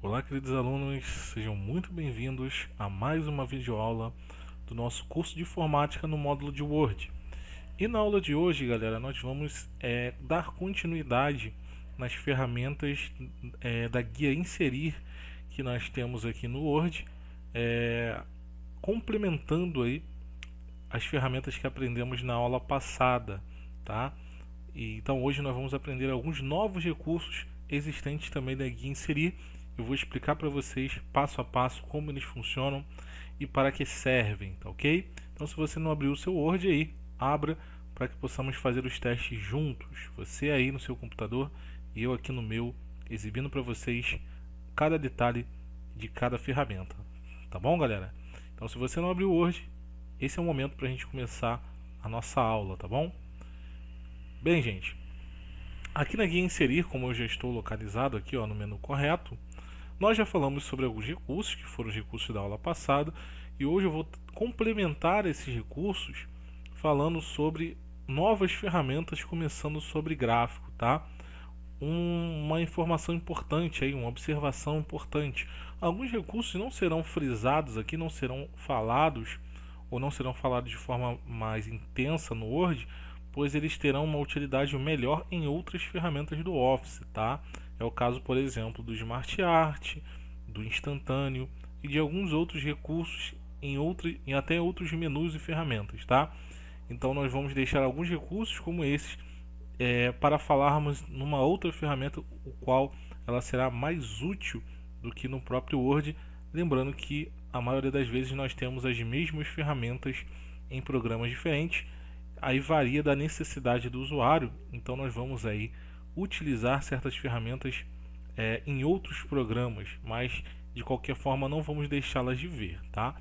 Olá, queridos alunos, sejam muito bem-vindos a mais uma videoaula do nosso curso de informática no módulo de Word. E na aula de hoje, galera, nós vamos dar continuidade nas ferramentas da guia Inserir que nós temos aqui no Word, complementando aí as ferramentas que aprendemos na aula passada, tá? Então hoje nós vamos aprender alguns novos recursos existentes também da guia Inserir. Eu vou explicar para vocês passo a passo como eles funcionam e para que servem, tá ok? Então se você não abriu o seu Word aí, abra para que possamos fazer os testes juntos. Você aí no seu computador e eu aqui no meu, exibindo para vocês cada detalhe de cada ferramenta. Tá bom, galera? Então se você não abriu o Word, esse é o momento para a gente começar a nossa aula, tá bom? Bem, gente, aqui na guia Inserir, como eu já estou localizado aqui no menu correto, nós já falamos sobre alguns recursos, que foram os recursos da aula passada, e hoje eu vou complementar esses recursos falando sobre novas ferramentas, começando sobre gráfico, tá? Uma informação importante aí, uma observação importante. Alguns recursos não serão frisados aqui, não serão falados, ou não serão falados de forma mais intensa no Word, pois eles terão uma utilidade melhor em outras ferramentas do Office, tá? É o caso, por exemplo, do Smart Art, do Instantâneo e de alguns outros recursos em até outros menus e ferramentas, tá? Então nós vamos deixar alguns recursos como esses para falarmos numa outra ferramenta, o qual ela será mais útil do que no próprio Word, lembrando que a maioria das vezes nós temos as mesmas ferramentas em programas diferentes, aí varia da necessidade do usuário, então nós vamos aí utilizar certas ferramentas em outros programas, mas de qualquer forma não vamos deixá-las de ver, tá?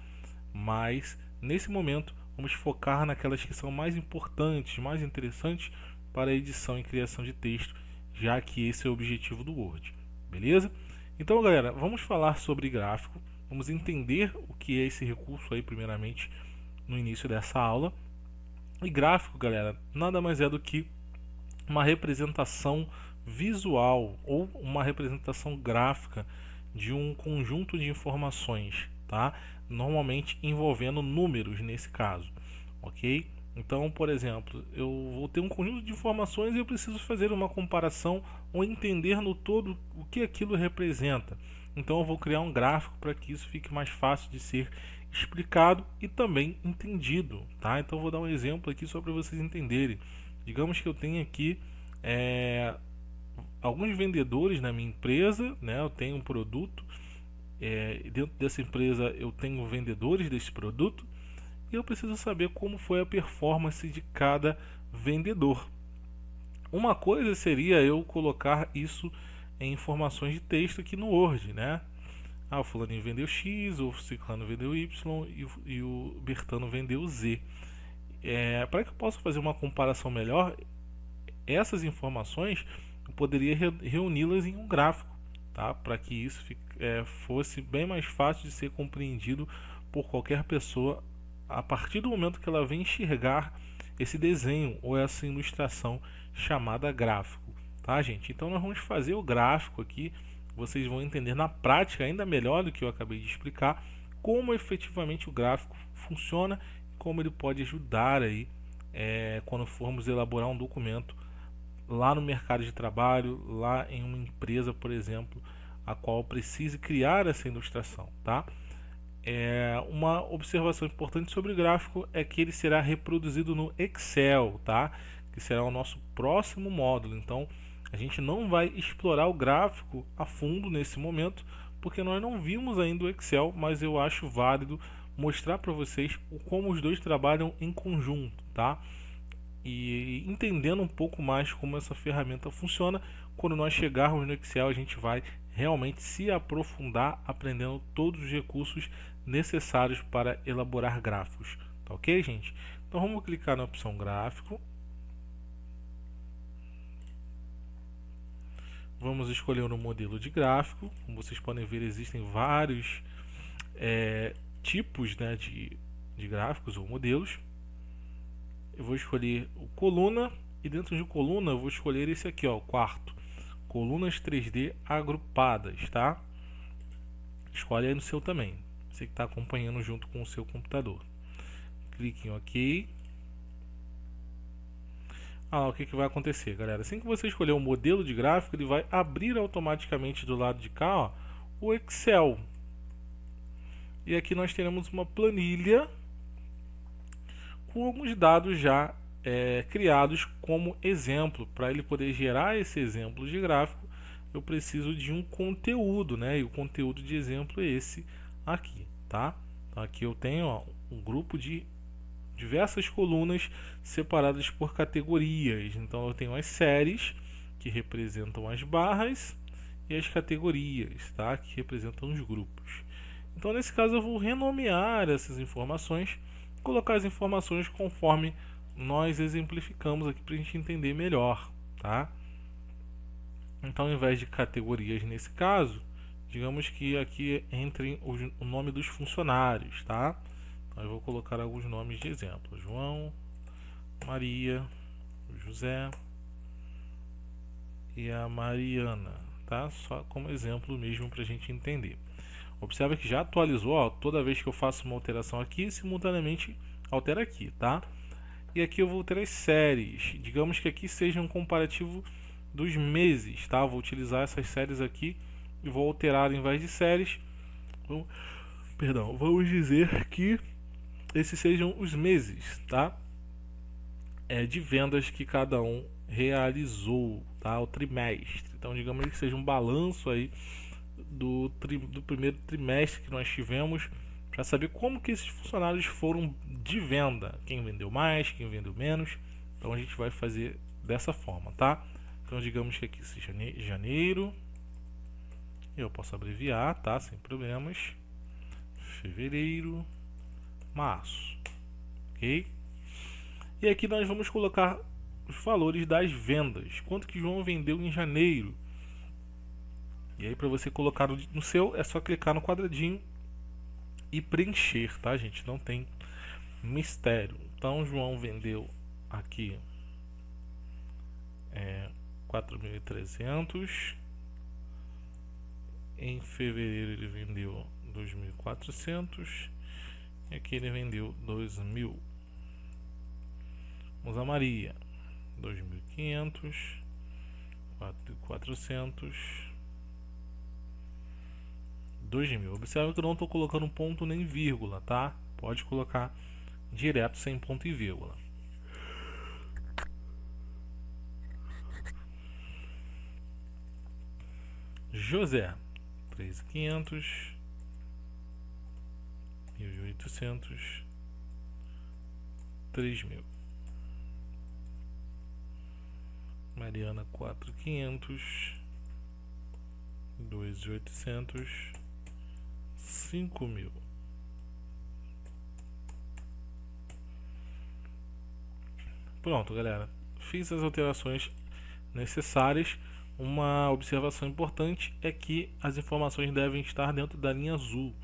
Mas nesse momento vamos focar naquelas que são mais importantes, mais interessantes para a edição e criação de texto, já que esse é o objetivo do Word, beleza? Então, galera, vamos falar sobre gráfico, vamos entender o que é esse recurso aí primeiramente no início dessa aula. E gráfico, galera, nada mais é do que uma representação visual ou uma representação gráfica de um conjunto de informações, tá? Normalmente envolvendo números nesse caso, ok? Então, por exemplo, eu vou ter um conjunto de informações e eu preciso fazer uma comparação ou entender no todo o que aquilo representa. Então eu vou criar um gráfico para que isso fique mais fácil de ser explicado e também entendido, tá? Então eu vou dar um exemplo aqui só para vocês entenderem. Digamos que eu tenho aqui alguns vendedores na minha empresa, né? Eu tenho um produto, dentro dessa empresa eu tenho vendedores desse produto e eu preciso saber como foi a performance de cada vendedor. Uma coisa seria eu colocar isso em informações de texto aqui no Word, né? O fulaninho vendeu X, o ciclano vendeu Y e o Bertano vendeu Z. Para que eu possa fazer uma comparação melhor, essas informações eu poderia reuni-las em um gráfico, tá? Para que isso fosse bem mais fácil de ser compreendido por qualquer pessoa a partir do momento que ela vem enxergar esse desenho ou essa ilustração chamada gráfico, tá, gente? Então nós vamos fazer o gráfico aqui, vocês vão entender na prática ainda melhor do que eu acabei de explicar como efetivamente o gráfico funciona e como ele pode ajudar aí quando formos elaborar um documento lá no mercado de trabalho, lá em uma empresa, por exemplo, a qual precise criar essa ilustração, tá? Uma observação importante sobre o gráfico é que ele será reproduzido no Excel, tá? Que será o nosso próximo módulo. Então, a gente não vai explorar o gráfico a fundo nesse momento, porque nós não vimos ainda o Excel, mas eu acho válido mostrar para vocês como os dois trabalham em conjunto, tá? E entendendo um pouco mais como essa ferramenta funciona, quando nós chegarmos no Excel, a gente vai realmente se aprofundar aprendendo todos os recursos necessários para elaborar gráficos, tá ok, gente? Então vamos clicar na opção gráfico, vamos escolher o modelo de gráfico. Como vocês podem ver, existem vários tipos, né, de gráficos ou modelos. Eu vou escolher o coluna e dentro de coluna eu vou escolher esse aqui, o quarto, colunas 3D agrupadas, tá? Escolhe aí no seu também, você que está acompanhando junto com o seu computador. Clique em OK. O que vai acontecer, galera? Assim que você escolher o modelo de gráfico, ele vai abrir automaticamente do lado de cá, ó, o Excel. E aqui nós teremos uma planilha com alguns dados já criados como exemplo. Para ele poder gerar esse exemplo de gráfico, eu preciso de um conteúdo, né? E o conteúdo de exemplo é esse aqui, tá? Então aqui eu tenho, ó, um grupo de diversas colunas separadas por categorias. Então eu tenho as séries, que representam as barras, e as categorias, tá? Que representam os grupos. Então nesse caso eu vou renomear essas informações, colocar as informações conforme nós exemplificamos aqui para a gente entender melhor, tá? Então, ao invés de categorias nesse caso, digamos que aqui entre o nome dos funcionários, tá? Então, eu vou colocar alguns nomes de exemplo: João, Maria, José e a Mariana, tá? Só como exemplo mesmo para a gente entender. Observa que já atualizou, ó, toda vez que eu faço uma alteração aqui, simultaneamente altera aqui, tá? E aqui eu vou ter as séries. Digamos que aqui seja um comparativo dos meses, tá? Vou utilizar essas séries aqui e vou alterar em vez de séries. Vamos dizer que esses sejam os meses, tá? De vendas que cada um realizou, tá? O trimestre. Então, digamos que seja um balanço aí do primeiro trimestre que nós tivemos, para saber como que esses funcionários foram de venda, quem vendeu mais, quem vendeu menos. Então a gente vai fazer dessa forma, tá? Então digamos que aqui seja janeiro, eu posso abreviar, tá? Sem problemas. Fevereiro, março, ok? E aqui nós vamos colocar os valores das vendas. Quanto que João vendeu em janeiro? E aí para você colocar no seu, é só clicar no quadradinho e preencher, tá, gente? Não tem mistério. Então João vendeu aqui 4.300. Em fevereiro ele vendeu 2.400 e aqui ele vendeu 2.000. Vamos a Maria, 2.500, 4.400, 2.000. Observe que eu não estou colocando ponto nem vírgula, tá? Pode colocar direto sem ponto e vírgula. José, 3.500, 1.800, 3.000. Mariana, 4.500, 2.800, 5.000. Pronto, galera. Fiz as alterações necessárias. Uma observação importante é que as informações devem estar dentro da linha azul.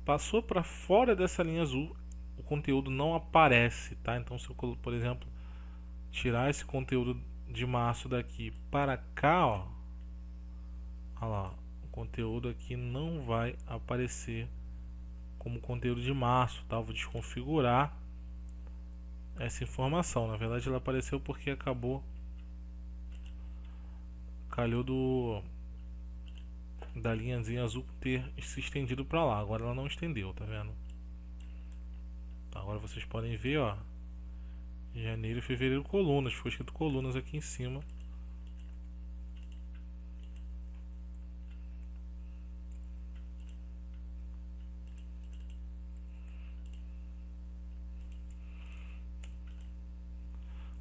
Passou para fora dessa linha azul, o conteúdo não aparece, tá? Então, se eu, por exemplo, tirar esse conteúdo de março daqui para cá, ó, olha lá, o conteúdo aqui não vai aparecer como conteúdo de março, tá? Eu vou desconfigurar essa informação. Na verdade, ela apareceu porque calhou da linhazinha azul ter se estendido para lá. Agora ela não estendeu, tá vendo? Tá, agora vocês podem ver, ó, janeiro e fevereiro colunas, ficou escrito colunas aqui em cima.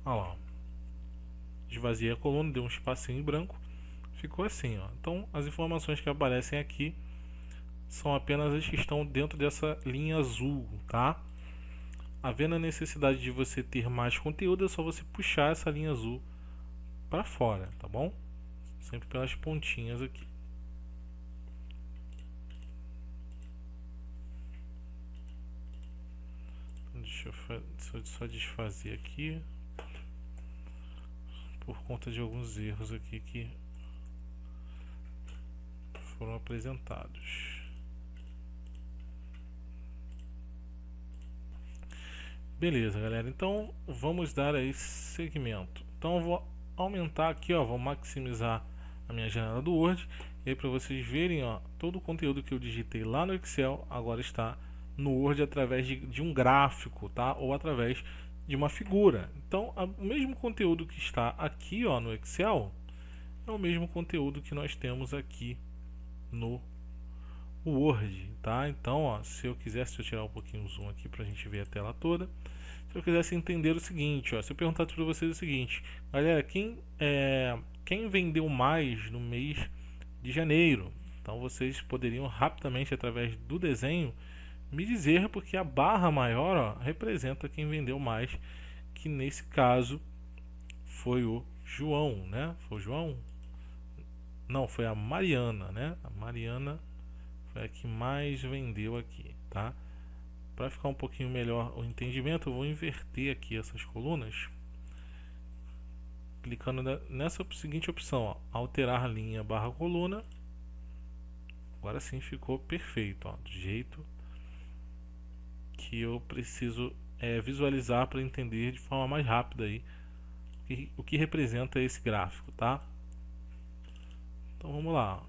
Olha lá, esvaziei a coluna, deu um espacinho em branco, ficou assim, ó. Então as informações que aparecem aqui são apenas as que estão dentro dessa linha azul, tá? Havendo a necessidade de você ter mais conteúdo, é só você puxar essa linha azul para fora, tá bom? Sempre pelas pontinhas aqui. Deixa eu só desfazer aqui, por conta de alguns erros aqui que foram apresentados. Beleza, galera. Então vamos dar aí segmento. Então eu vou aumentar aqui, ó, vou maximizar a minha janela do Word. E aí para vocês verem, ó, todo o conteúdo que eu digitei lá no Excel agora está no Word através de um gráfico, tá? Ou através de uma figura. Então o mesmo conteúdo que está aqui, ó, no Excel é o mesmo conteúdo que nós temos aqui no Word, tá? Então, ó, se eu tirar um pouquinho o zoom aqui para a gente ver a tela toda, se eu quisesse entender o seguinte, ó, se eu perguntasse para vocês o seguinte, galera, quem vendeu mais no mês de janeiro? Então vocês poderiam rapidamente, através do desenho, me dizer, porque a barra maior, ó, representa quem vendeu mais, que nesse caso foi o João, né? Foi o João? Não, foi a Mariana, né? A Mariana foi a que mais vendeu aqui, tá? Para ficar um pouquinho melhor o entendimento, eu vou inverter aqui essas colunas, clicando nessa seguinte opção, ó, alterar linha barra coluna. Agora sim ficou perfeito, ó, do jeito que eu preciso visualizar para entender de forma mais rápida aí o que representa esse gráfico, tá? Então vamos lá.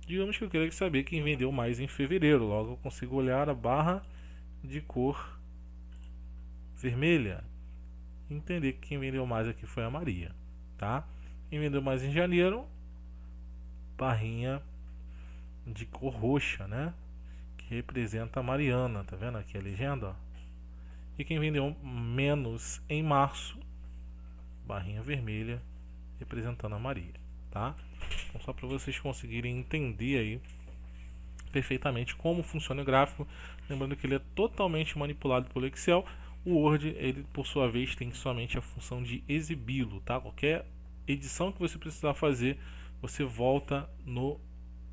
Digamos que eu queira saber quem vendeu mais em fevereiro. Logo eu consigo olhar a barra de cor vermelha e entender que quem vendeu mais aqui foi a Maria, tá? Quem vendeu mais em janeiro, barrinha de cor roxa, né? Que representa a Mariana, tá vendo aqui a legenda, ó? E quem vendeu menos em março, barrinha vermelha, representando a Maria, tá? Então, só para vocês conseguirem entender aí perfeitamente como funciona o gráfico, lembrando que ele é totalmente manipulado pelo Excel. O Word, ele por sua vez tem somente a função de exibi-lo, tá? Qualquer edição que você precisar fazer, você volta no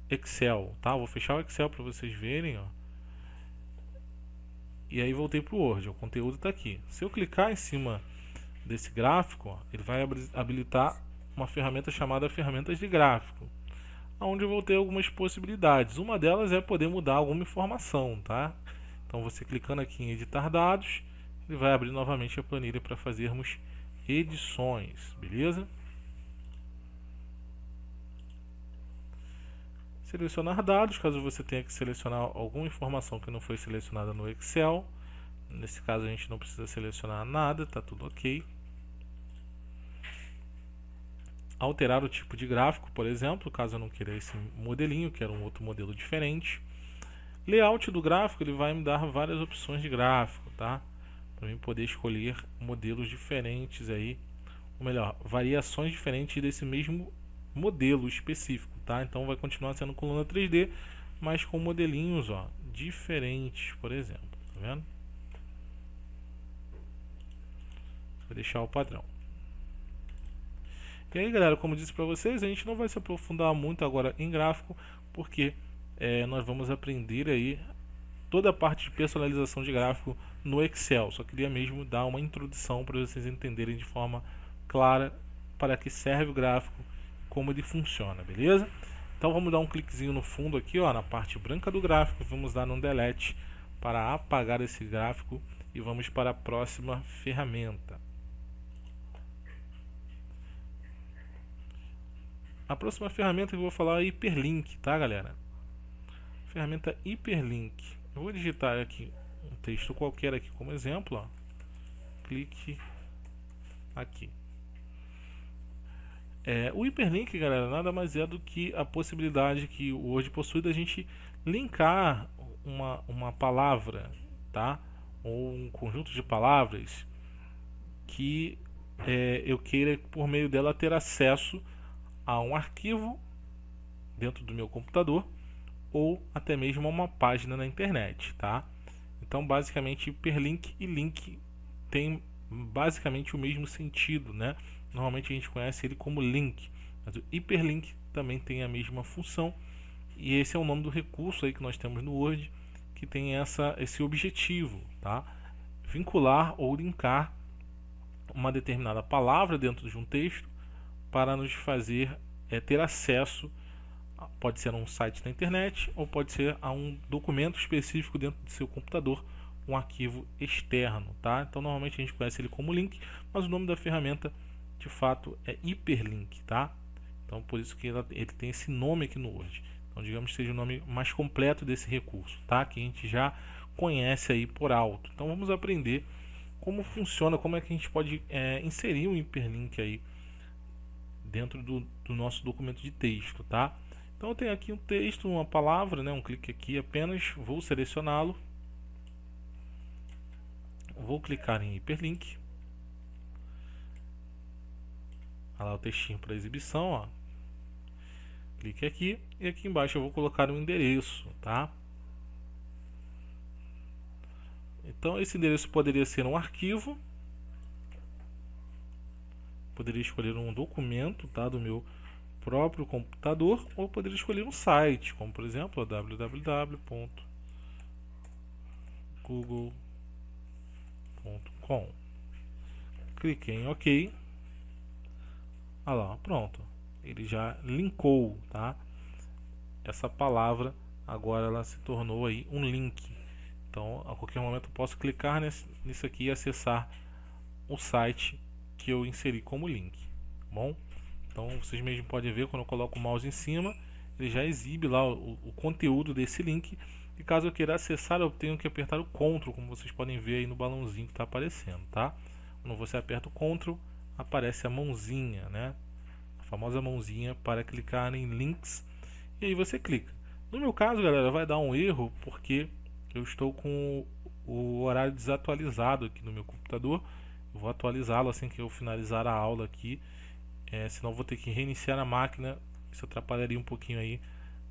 Excel, tá? Vou fechar o Excel para vocês verem, ó. E aí voltei para o Word, o conteúdo está aqui. Se eu clicar em cima desse gráfico, ó, ele vai habilitar uma ferramenta chamada ferramentas de gráfico, onde eu vou ter algumas possibilidades. Uma delas é poder mudar alguma informação, tá? Então você clicando aqui em editar dados, ele vai abrir novamente a planilha para fazermos edições, beleza? Selecionar dados, caso você tenha que selecionar alguma informação que não foi selecionada no Excel. Nesse caso a gente não precisa selecionar nada, tá tudo ok. Alterar o tipo de gráfico, por exemplo, caso eu não queira esse modelinho, quero um outro modelo diferente. Layout do gráfico, ele vai me dar várias opções de gráfico, tá? Para mim poder escolher modelos diferentes aí, ou melhor, variações diferentes desse mesmo modelo específico, tá? Então vai continuar sendo coluna 3D, mas com modelinhos, ó, diferentes, por exemplo, tá vendo? Vou deixar o padrão. E aí, galera, como eu disse para vocês, a gente não vai se aprofundar muito agora em gráfico, porque nós vamos aprender aí toda a parte de personalização de gráfico no Excel. Só queria mesmo dar uma introdução para vocês entenderem de forma clara para que serve o gráfico, como ele funciona, beleza? Então vamos dar um cliquezinho no fundo aqui, ó, na parte branca do gráfico, vamos dar um delete para apagar esse gráfico e vamos para a próxima ferramenta. A próxima ferramenta que eu vou falar é Hiperlink, tá, galera? Ferramenta Hiperlink. Eu vou digitar aqui um texto qualquer aqui como exemplo, ó. Clique aqui. O Hiperlink, galera, nada mais é do que a possibilidade que o Word possui da gente linkar uma palavra, tá? Ou um conjunto de palavras que eu queira, por meio dela, ter acesso a um arquivo dentro do meu computador ou até mesmo a uma página na internet, tá? Então, basicamente, hiperlink e link tem basicamente o mesmo sentido, né? Normalmente a gente conhece ele como link, mas o hiperlink também tem a mesma função, e esse é o nome do recurso aí que nós temos no Word, que tem esse objetivo, tá? Vincular ou linkar uma determinada palavra dentro de um texto para nos fazer ter acesso Pode ser a um site da internet ou pode ser a um documento específico dentro do seu computador, um arquivo externo, tá? Então normalmente a gente conhece ele como link, mas o nome da ferramenta de fato é hiperlink, tá? Então por isso que ele tem esse nome aqui no Word. Então digamos que seja o nome mais completo desse recurso, tá? Que a gente já conhece aí por alto. Então vamos aprender como funciona, como é que a gente pode inserir um hiperlink aí dentro do nosso documento de texto, tá? Então eu tenho aqui um texto, uma palavra, né? Um clique aqui apenas, vou selecioná-lo, vou clicar em hiperlink, olha lá o textinho para exibição, ó. Clique aqui e aqui embaixo eu vou colocar um endereço, tá? Então esse endereço poderia ser um arquivo, poderia escolher um documento, tá, do meu próprio computador, ou poderia escolher um site, como por exemplo www.google.com. Cliquei em OK. Olha lá, pronto. Ele já linkou, tá? Essa palavra agora ela se tornou aí um link. Então, a qualquer momento eu posso clicar nisso aqui e acessar o site que eu inseri como link, bom? Então vocês mesmo podem ver, quando eu coloco o mouse em cima, ele já exibe lá o conteúdo desse link. E caso eu queira acessar, eu tenho que apertar o Ctrl, como vocês podem ver aí no balãozinho que está aparecendo, tá? Quando você aperta o Ctrl, aparece a mãozinha, né? A famosa mãozinha para clicar em links. E aí você clica. No meu caso, galera, vai dar um erro porque eu estou com o horário desatualizado aqui no meu computador. Eu vou atualizá-lo assim que eu finalizar a aula aqui. Senão eu vou ter que reiniciar a máquina. Isso atrapalharia um pouquinho aí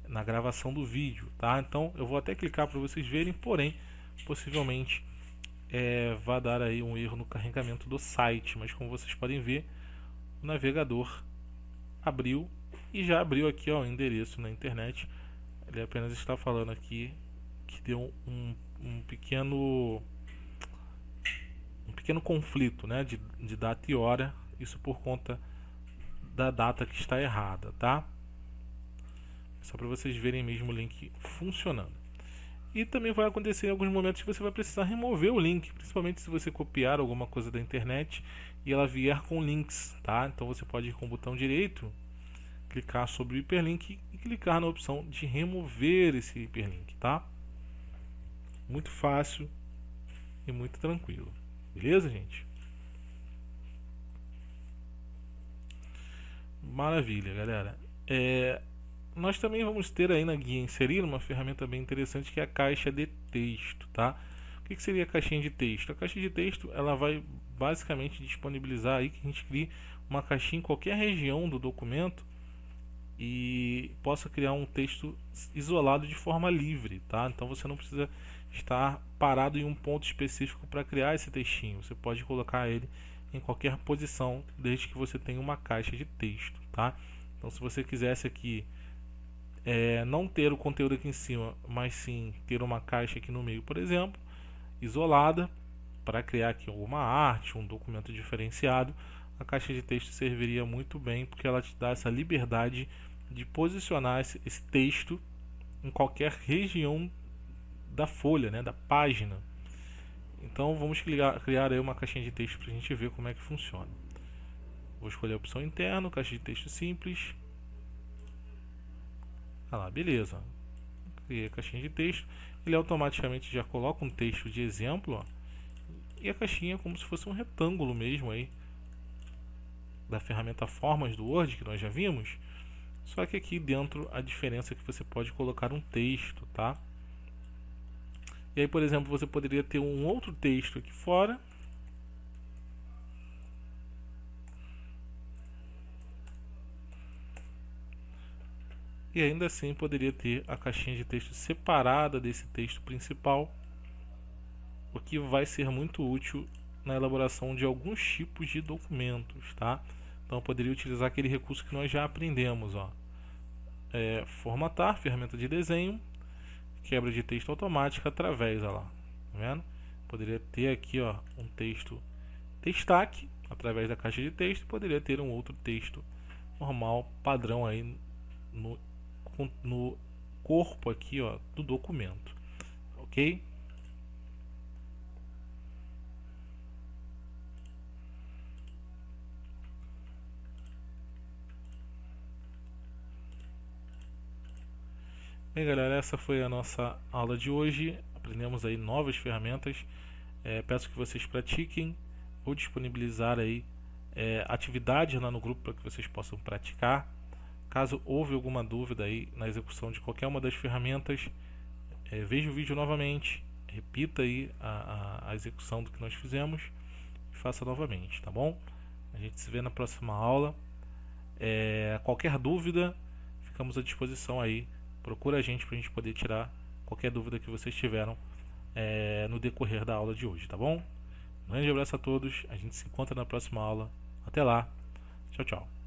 na gravação do vídeo, tá? Então eu vou até clicar para vocês verem, porém possivelmente vai dar aí um erro no carregamento do site. Mas como vocês podem ver, o navegador abriu e já abriu aqui, ó, o endereço na internet. Ele apenas está falando aqui que deu um pequeno conflito, né, de data e hora, isso por conta da data que está errada, tá? Só para vocês verem mesmo o link funcionando. E também vai acontecer em alguns momentos que você vai precisar remover o link, principalmente se você copiar alguma coisa da internet e ela vier com links, tá? Então você pode ir com o botão direito, clicar sobre o hiperlink e clicar na opção de remover esse hiperlink, tá? Muito fácil e muito tranquilo. Beleza, gente? Maravilha, galera. Nós também vamos ter aí na guia inserir uma ferramenta bem interessante que é a caixa de texto, tá? O que seria a caixinha de texto? A caixa de texto ela vai basicamente disponibilizar aí que a gente crie uma caixinha em qualquer região do documento e possa criar um texto isolado de forma livre, tá? Então você não precisa estar parado em um ponto específico para criar esse textinho. Você pode colocar ele em qualquer posição, desde que você tenha uma caixa de texto, tá? Então se você quisesse aqui não ter o conteúdo aqui em cima, mas sim ter uma caixa aqui no meio, por exemplo, isolada, para criar aqui alguma arte, um documento diferenciado, a caixa de texto serviria muito bem, porque ela te dá essa liberdade de posicionar esse texto em qualquer região da folha, né, da página. Então vamos criar aí uma caixinha de texto para a gente ver como é que funciona. Vou escolher a opção interno, caixa de texto simples. Lá, beleza. Criei a caixinha de texto. Ele automaticamente já coloca um texto de exemplo, ó, e a caixinha é como se fosse um retângulo mesmo aí da ferramenta Formas do Word que nós já vimos. Só que aqui dentro a diferença é que você pode colocar um texto, tá? E aí, por exemplo, você poderia ter um outro texto aqui fora. E ainda assim poderia ter a caixinha de texto separada desse texto principal, o que vai ser muito útil na elaboração de alguns tipos de documentos, tá? Então eu poderia utilizar aquele recurso que nós já aprendemos, ó. Formatar, ferramenta de desenho, quebra de texto automática através, ó lá, tá vendo? Poderia ter aqui, ó, um texto destaque através da caixa de texto, poderia ter um outro texto normal, padrão aí no corpo aqui, ó, do documento, ok? Bem, galera, essa foi a nossa aula de hoje. Aprendemos aí novas ferramentas. Peço que vocês pratiquem. Vou disponibilizar aí atividades lá no grupo para que vocês possam praticar. Caso houve alguma dúvida aí na execução de qualquer uma das ferramentas, veja o vídeo novamente, repita aí a execução do que nós fizemos e faça novamente, tá bom? A gente se vê na próxima aula. Qualquer dúvida, ficamos à disposição aí. Procura a gente para a gente poder tirar qualquer dúvida que vocês tiveram no decorrer da aula de hoje, tá bom? Um grande abraço a todos, a gente se encontra na próxima aula. Até lá, tchau, tchau.